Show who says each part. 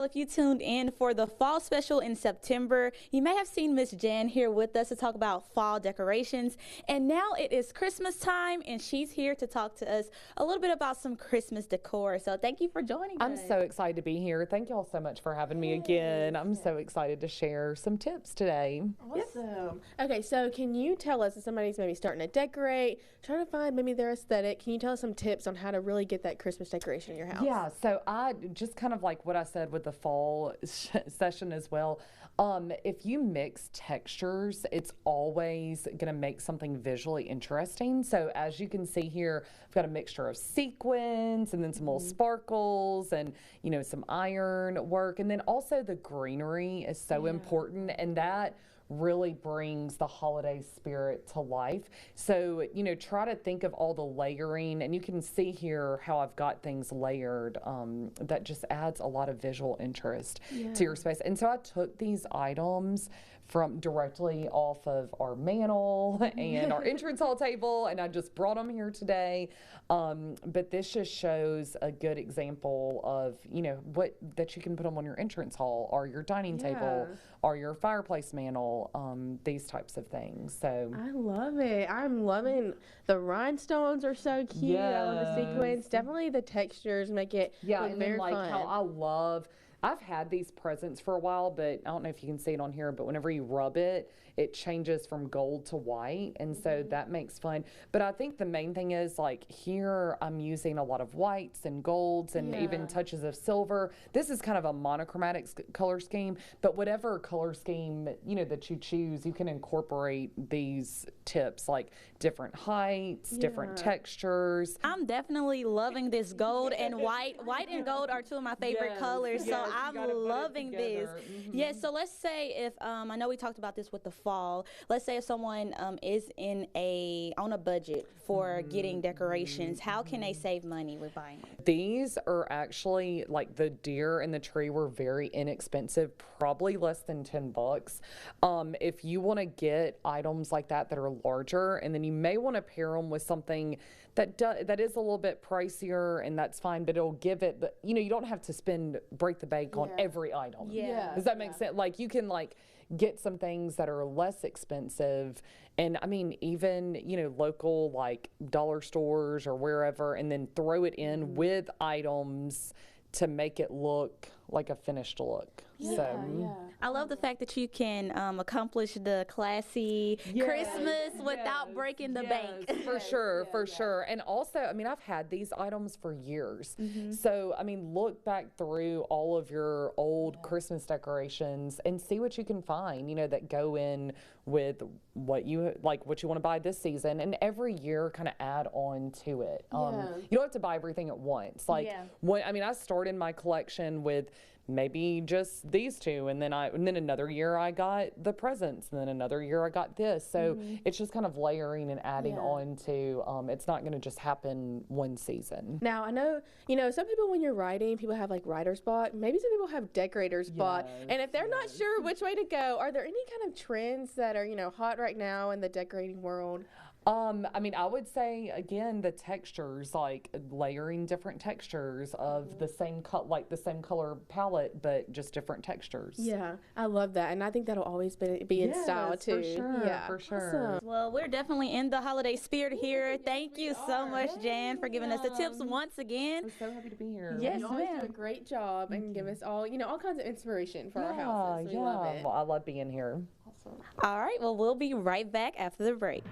Speaker 1: If you tuned in for the fall special in September, you may have seen Miss Jan here with us to talk about fall decorations. And now it is Christmas time, and she's here to talk to us a little bit about some Christmas decor. So thank you for joining us.
Speaker 2: I'm so excited to be here. Thank you all so much for having me again. I'm so excited to share some tips today.
Speaker 3: Awesome. Okay, so can you tell us if somebody's maybe starting to decorate, trying to find maybe their aesthetic, can you tell us some tips on how to really get that Christmas decoration in your house?
Speaker 2: Yeah, so I just kind of like what I said with the fall session as well. If you mix textures, it's always going to make something visually interesting. So as you can see here, I've got a mixture of sequins and then some little sparkles and, you know, some iron work. And then also the greenery is so important, and that really brings the holiday spirit to life. So, you know, try to think of all the layering, and you can see here how I've got things layered that just adds a lot of visual interest to your space. And so I took these items from directly off of our mantle and our entrance hall table, and I just brought them here today. But this just shows a good example of, you know, what that you can put them on your entrance hall or your dining table or your fireplace mantle, these types of things. So
Speaker 3: I love it. I'm loving the rhinestones are so cute. I love the sequins. Definitely the textures make it look
Speaker 2: and
Speaker 3: very
Speaker 2: then like
Speaker 3: fun.
Speaker 2: how I've had these presents for a while, but I don't know if you can see it on here, but whenever you rub it, it changes from gold to white, and so that makes fun. But I think the main thing is, like, here I'm using a lot of whites and golds and even touches of silver. This is kind of a monochromatic color scheme, but whatever color scheme, you know, that you choose, you can incorporate these tips, like different heights, different textures.
Speaker 1: I'm definitely loving this gold and white. White and gold are two of my favorite colors, so I'm loving this. Yes, so let's say if, I know we talked about this with the fall, let's say if someone is on a budget for getting decorations, how can they save money with buying it?
Speaker 2: These are actually, like, the deer and the tree were very inexpensive, probably less than 10 bucks. If you want to get items like that are larger, and then you may want to pair them with something that is a little bit pricier, and that's fine, but it'll give it the, you know, you don't have to break the bank on every item. Does that make sense? Like, you can, like, get some things that are less expensive, and I mean, even, you know, local, like, dollar stores or wherever, and then throw it in with items to make it look like a finished look.
Speaker 1: I love the fact that you can accomplish the classy Christmas without breaking the bank.
Speaker 2: For sure. And also, I mean, I've had these items for years. So, I mean, look back through all of your old Christmas decorations and see what you can find, you know, that go in with what you want to buy this season, and every year kind of add on to it. You don't have to buy everything at once. Like, I started my collection with maybe just these two, and then another year I got the presents, and then another year I got this. So it's just kind of layering and adding on to, it's not going to just happen one season.
Speaker 3: Now, I know, you know, some people when you're writing, people have like writer's block. Maybe some people have decorator's block. And if they're not sure which way to go, are there any kind of trends that are, you know, hot right now in the decorating world?
Speaker 2: I mean, I would say, again, the textures, like layering different textures of the same the same color palette, but just different textures.
Speaker 3: Yeah, I love that, and I think that'll always be in style too.
Speaker 2: For sure.
Speaker 3: Awesome.
Speaker 1: Well, we're definitely in the holiday spirit here. Thank you so much, Jan, for giving us the tips once again.
Speaker 2: I'm so happy to be here.
Speaker 1: Yes,
Speaker 3: you always do a great job and give us all, you know, all kinds of inspiration for our houses. We love it.
Speaker 2: Well, I love being here.
Speaker 3: Awesome.
Speaker 1: All right, well, we'll be right back after the break.